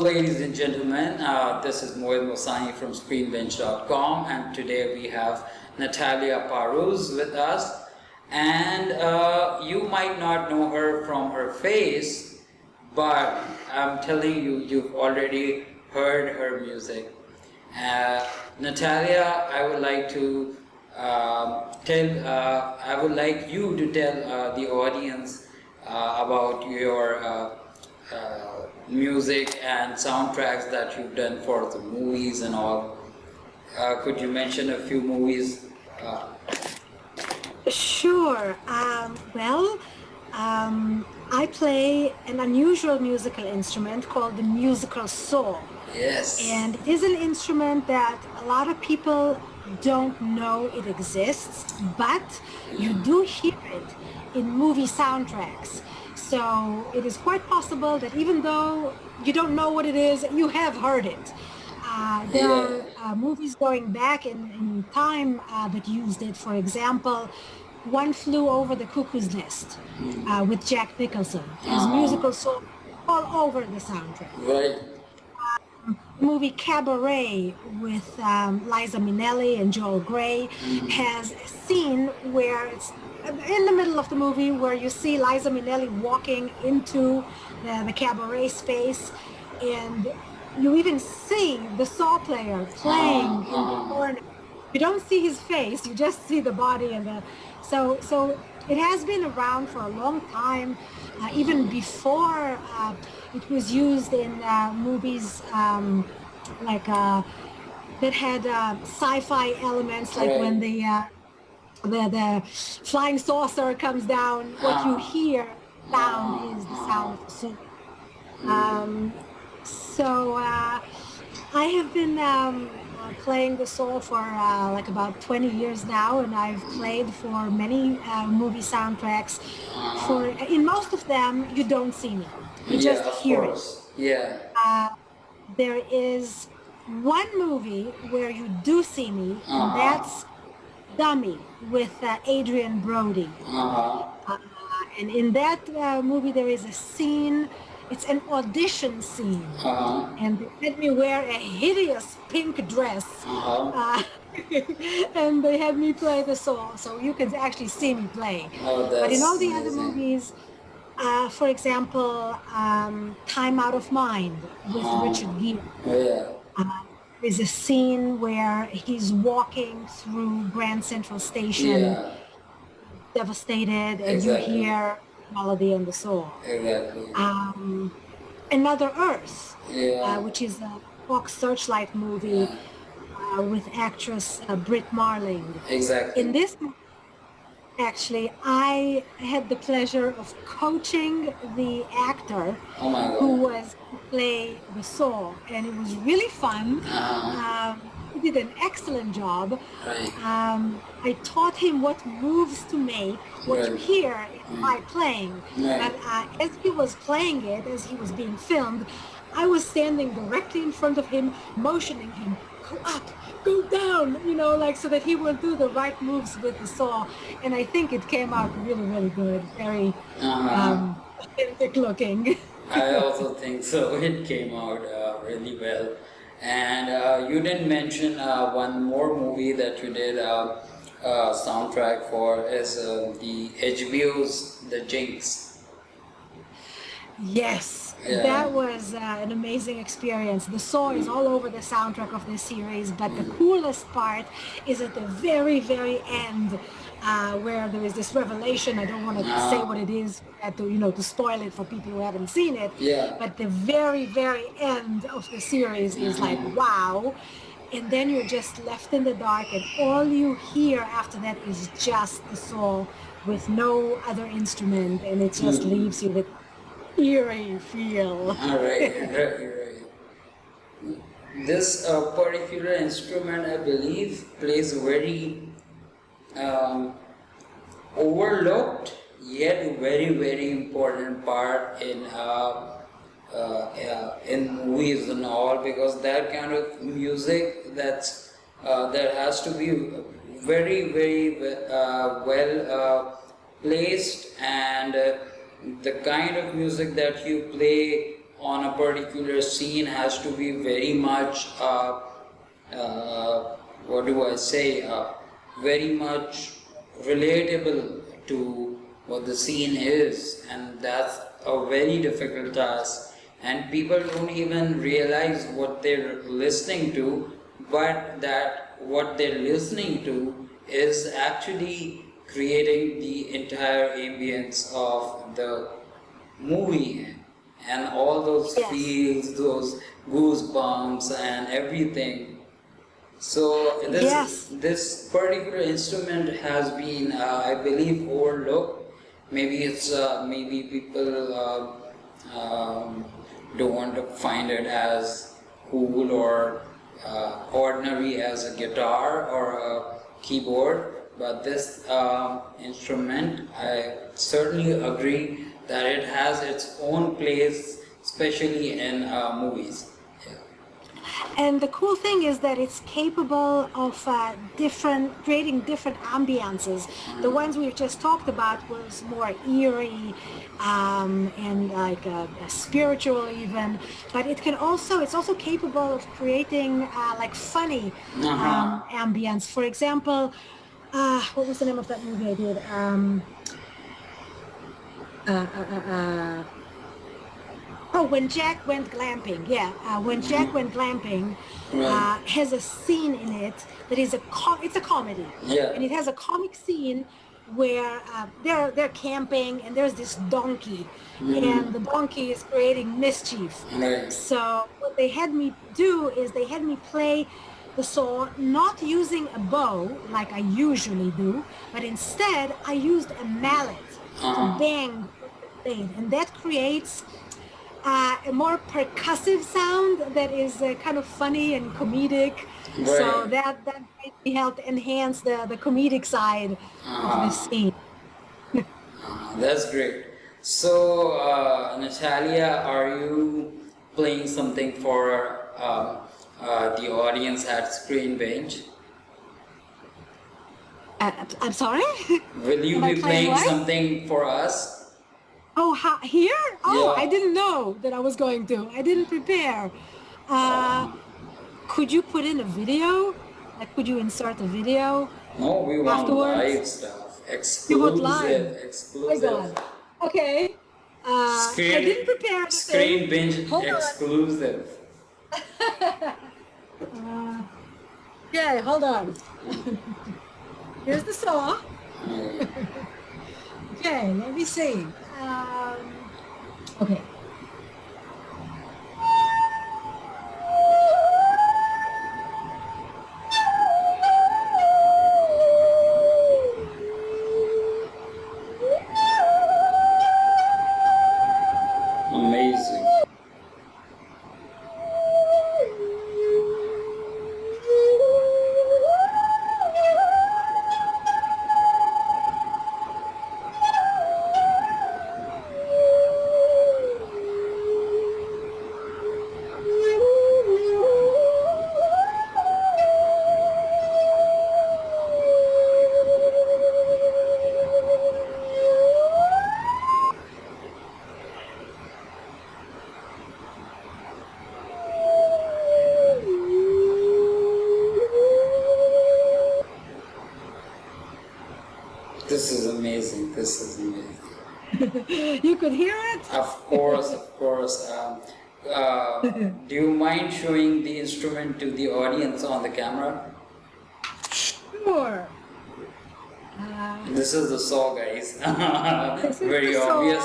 ladies and gentlemen, this is Moed Mosani from ScreenBench.com, and today we have Natalia Paruz with us. And you might not know her from her face, but I'm telling you, you've already heard her music. Natalia, I would like to I would like you to tell the audience about your music and soundtracks that you've done for the movies and all. Could you mention a few movies? Sure. I play an unusual musical instrument called the musical saw. Yes. And it is an instrument that a lot of people don't know it exists, but you do hear it in movie soundtracks. So it is quite possible that even though you don't know what it is, you have heard it. There are movies going back in time that used it. For example, One Flew Over the Cuckoo's Nest with Jack Nicholson. His musical song all over the soundtrack. Right. The movie Cabaret with Liza Minnelli and Joel Grey has a scene where it's in the middle of the movie where you see Liza Minnelli walking into the cabaret space, and you even see the saw player playing in the corner. You don't see his face, you just see the body and the so it has been around for a long time, even before it was used in movies that had sci-fi elements, like when the flying saucer comes down, what you hear sound is the sound of the saw. I have been playing the saw for about 20 years now, and I've played for many movie soundtracks. In most of them, you don't see me. You just hear it. Yeah. There is one movie where you do see me, and that's Dummy with Adrian Brody. And in that movie, there is a scene. It's an audition scene, and they had me wear a hideous pink dress, and they had me play the saw, so you can actually see me play. But in all the other movies, for example, Time Out of Mind with Richard Gere. There's a scene where he's walking through Grand Central Station, devastated, and you hear melody and the saw. Another Earth, which is a Fox Searchlight movie with actress Britt Marling. Exactly. In this movie, actually, I had the pleasure of coaching the actor who was to play the saw, and it was really fun. He did an excellent job. I taught him what moves to make, what you hear by playing. But as he was playing it, as he was being filmed, I was standing directly in front of him, motioning him, go up, go down, so that he will do the right moves with the saw. And I think it came out really, really good, very authentic looking. I also think so. It came out really well. And you didn't mention one more movie that you did soundtrack for is the HBO's The Jinx. Yes, that was an amazing experience. The saw is all over the soundtrack of this series, but the coolest part is at the very, very end, where there is this revelation. I don't want to say what it is to spoil it for people who haven't seen it. But the very, very end of the series is like, wow. And then you're just left in the dark, and all you hear after that is just the saw with no other instrument, and it just leaves you with eerie feel. Right. This particular instrument, I believe, plays a very overlooked yet very, very important part in movies and all, because that kind of music that has to be very, very well placed, and the kind of music that you play on a particular scene has to be very much, what do I say, very much relatable to what the scene is, and that's a very difficult task, and people don't even realize what they're listening to, but that what they're listening to is actually creating the entire ambience of the movie, and all those feels, those goosebumps and everything. So this particular instrument has been, I believe, overlooked. Maybe it's maybe people don't find it as cool or ordinary as a guitar or a keyboard. But this instrument, I certainly agree that it has its own place, especially in movies. And the cool thing is that it's capable of creating different ambiances. The ones we've just talked about was more eerie and like spiritual even, but it's also capable of creating like funny ambience. For example, what was the name of that movie I did? When Jack Went Glamping. When Jack Went Glamping has a scene in it that is it's a comedy. And it has a comic scene where they're camping and there's this donkey and the donkey is creating mischief. So what they had me do is they had me play the saw not using a bow like I usually do, but instead I used a mallet to bang the blade, and that creates a more percussive sound that is kind of funny and comedic. So that really helped enhance the comedic side of the scene. That's great. So Natalia, are you playing something for the audience at Screen Bench? I'm sorry? Will you be playing something for us? Oh, here? Oh, yeah. I didn't know that I was going to. I didn't prepare. Could you put in a video? Like, could you insert a video? No, we want live stuff. Exclusive. Exclusive. Oh my God. Okay. I didn't prepare. Screen Binge exclusive. Okay, hold on. Here's the saw. Okay, let me see. Okay. Amazing. This is amazing. This is amazing. You could hear it? Of course, of course. Do you mind showing the instrument to the audience on the camera? Sure. This is the saw, guys. Very obvious.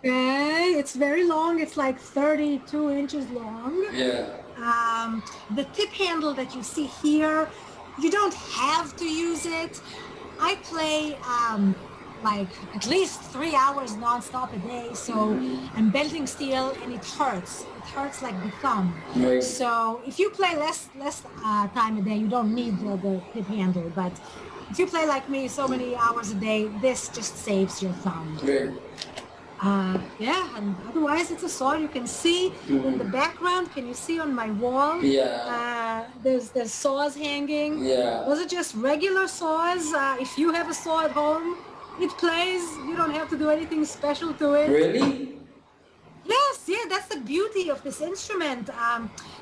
Okay, it's very long. It's like 32 inches long. Yeah. The tip handle that you see here, you don't have to use it. I play like at least 3 hours non-stop a day, so I'm belting steel and it hurts. It hurts like the thumb. Right. So if you play less time a day, you don't need the tip handle. But if you play like me so many hours a day, this just saves your thumb. Right. Yeah, and otherwise it's a saw. You can see in the background. Can you see on my wall? Yeah. There's saws hanging. Yeah. Those are just regular saws. If you have a saw at home, it plays. You don't have to do anything special to it. Really? Yes. that's the beauty of this instrument.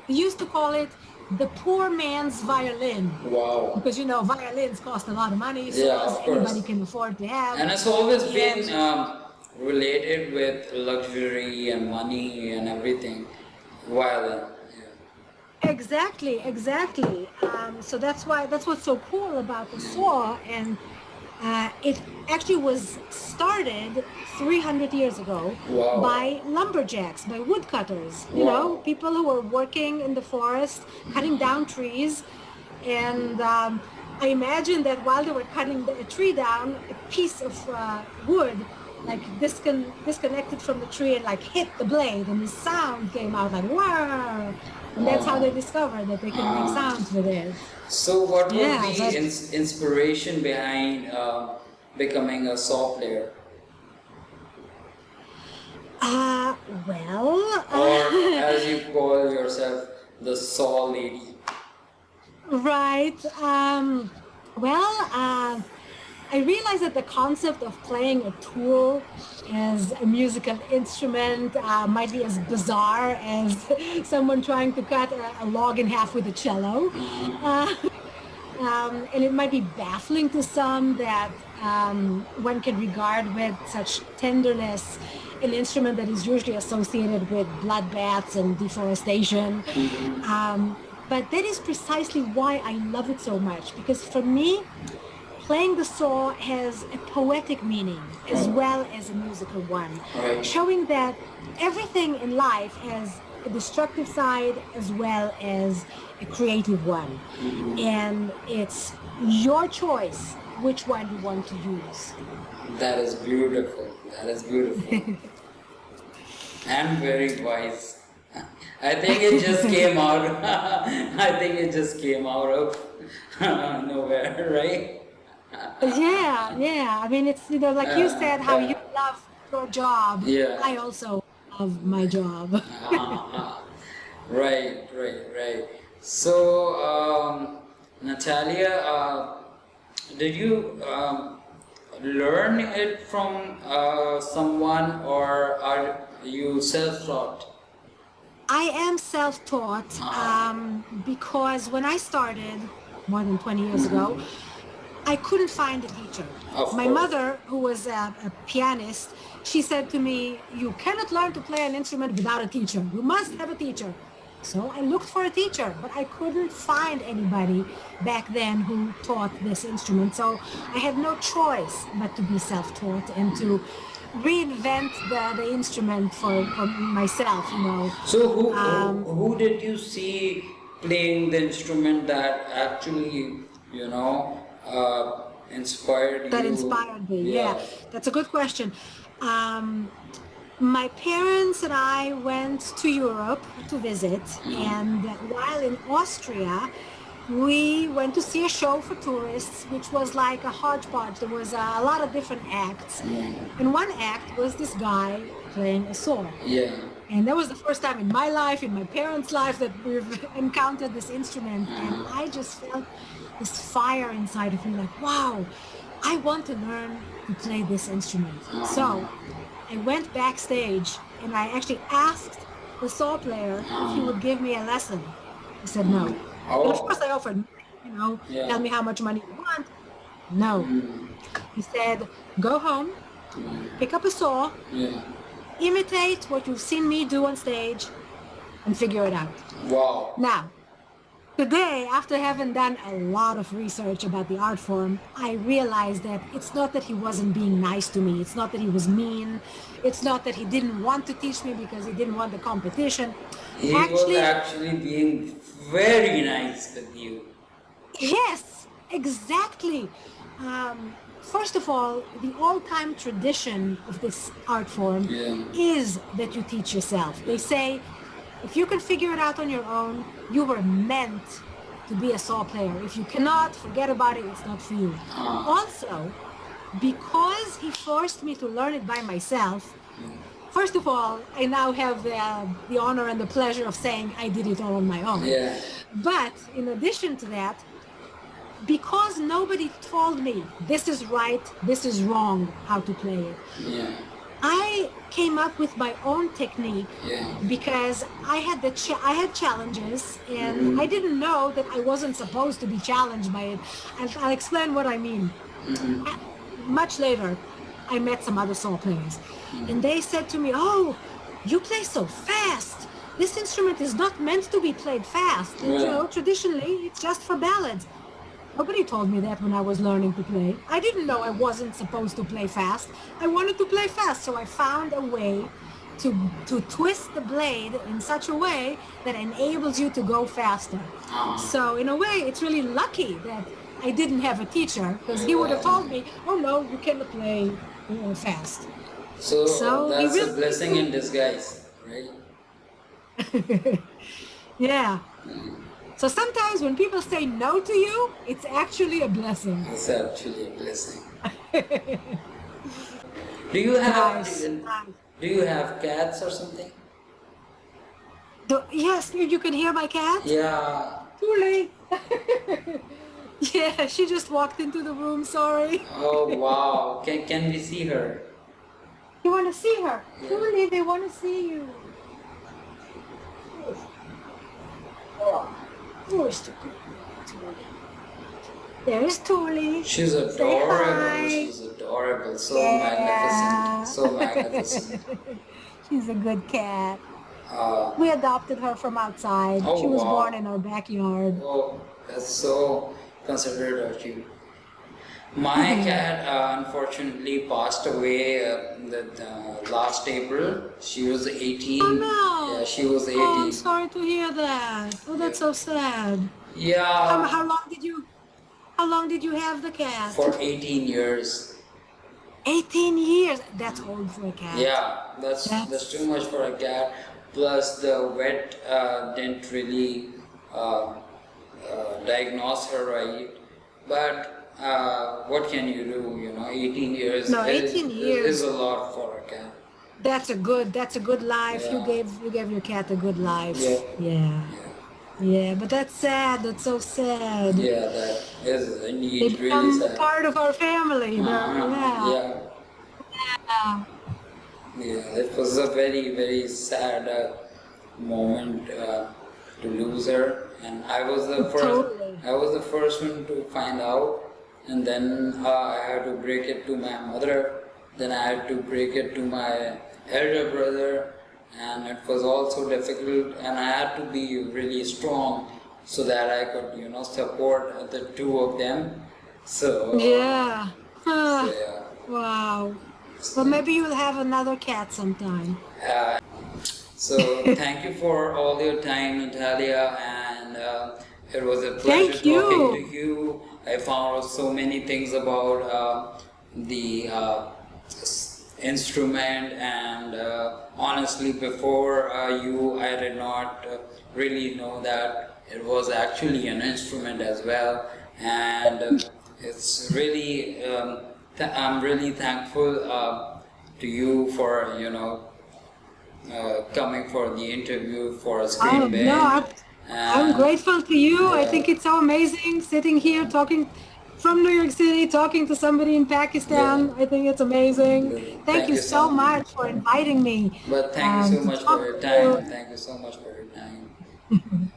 They used to call it the poor man's violin. Wow. Because, violins cost a lot of money, so Yeah, of anybody course. can afford to have. And it's always been related with luxury and money and everything. Violin. Exactly. So that's what's so cool about the saw, and it actually was started 300 years ago Wow. by lumberjacks, by woodcutters. Wow. People who were working in the forest, cutting down trees, and I imagine that while they were cutting a tree down, a piece of wood like disconnected from the tree and like hit the blade, and the sound came out like wow. And that's how they discovered that they can make sounds with it. So what was the inspiration behind becoming a saw player? Or as you call yourself, the Saw Lady. Right. I realized that the concept of playing a tool as a musical instrument might be as bizarre as someone trying to cut a log in half with a cello. And it might be baffling to some that one can regard with such tenderness an instrument that is usually associated with bloodbaths and deforestation. But that is precisely why I love it so much, because for me, playing the saw has a poetic meaning as well as a musical one, showing that everything in life has a destructive side as well as a creative one. And it's your choice which one you want to use. That is beautiful. And very wise. I think it just came out. Of nowhere, right? Yeah. I mean, it's, like you said, how you love your job. Yeah. I also love my job. Right. So, Natalia, did you learn it from someone, or are you self-taught? I am self-taught because when I started more than 20 years ago, I couldn't find a teacher. My mother, who was a pianist, she said to me, "You cannot learn to play an instrument without a teacher. You must have a teacher." So I looked for a teacher, but I couldn't find anybody back then who taught this instrument. So I had no choice but to be self-taught and to reinvent the instrument for myself, So who did you see playing the instrument that actually, inspired you? That inspired me, yeah. That's a good question. My parents and I went to Europe to visit, and while in Austria, we went to see a show for tourists, which was like a hodgepodge. There was a lot of different acts, and one act was this guy playing a saw. Yeah. And that was the first time in my life, in my parents' life, that we've encountered this instrument, and I just felt this fire inside of me, like, wow, I want to learn to play this instrument. So I went backstage and I actually asked the saw player if he would give me a lesson. He said no. And of course I offered, tell me how much money you want. No. He said, go home, pick up a saw, imitate what you've seen me do on stage, and figure it out. Wow. Now, today, after having done a lot of research about the art form, I realized that it's not that he wasn't being nice to me. It's not that he was mean. It's not that he didn't want to teach me because he didn't want the competition. He was actually being very nice with you. Yes, exactly. First of all, the all-time tradition of this art form is that you teach yourself. They say, if you can figure it out on your own, you were meant to be a saw player. If you cannot, forget about it, it's not for you. Also, because he forced me to learn it by myself, first of all, I now have the honor and the pleasure of saying I did it all on my own. Yeah. But in addition to that, because nobody told me this is right, this is wrong, how to play it, I came up with my own technique because I had challenges, and I didn't know that I wasn't supposed to be challenged by it. I'll explain what I mean. Much later, I met some other saw players, and they said to me, "Oh, you play so fast. This instrument is not meant to be played fast. Traditionally, it's just for ballads." Nobody told me that when I was learning to play. I didn't know I wasn't supposed to play fast. I wanted to play fast, so I found a way to twist the blade in such a way that enables you to go faster. So in a way, it's really lucky that I didn't have a teacher, because he would have told me, "Oh no, you cannot play fast." So that's a blessing in disguise, right? Yeah. So sometimes when people say no to you, it's actually a blessing. It's actually a blessing. Do you have cats or something? Yes, you can hear my cat? Yeah. Too late. Yeah, she just walked into the room, sorry. Oh wow. Can we see her? You want to see her? Yeah. Truly, they want to see you. Oh, it's Tuli. There's Tuli. She's adorable. She's adorable. So magnificent. So magnificent. She's a good cat. We adopted her from outside. She was born in our backyard. Oh, that's so considerate of you. My cat unfortunately passed away last April. She was 18. Oh no! Yeah, she was 18. Oh, I'm sorry to hear that. Oh, that's so sad. Yeah. How long did you have the cat? For 18 years. 18 years. That's old for a cat. Yeah, that's too much for a cat. Plus the vet didn't really diagnose her right. But what can you do? 18 years. No, 18 years is a lot for a cat. That's a good life. Yeah. You gave your cat a good life. Yeah. Yeah, but that's sad. That's so sad. Yeah, that is indeed They really become sad. part of our family. Yeah. Yeah, it was a very, very sad moment to lose her, and I was the first. Totally. I was the first one to find out, and then I had to break it to my mother. Then I had to break it to my elder brother, and it was also difficult. And I had to be really strong so that I could, support the two of them. So Yeah. so, yeah. Wow. Well, maybe you'll have another cat sometime. So thank you for all your time, Natalia, and it was a pleasure Thank you. talking to you. I found out so many things about the instrument, and honestly, before I did not really know that it was actually an instrument as well, and it's really I'm really thankful to you for coming for the interview for a screen band. No, I'm grateful to you. I Yeah. think it's so amazing sitting here talking from New York City, talking to somebody in Pakistan. Yeah. I think it's amazing. Thank you so much. much for inviting me. But thank you so to much talk for your to you. time. Thank you so much for your time.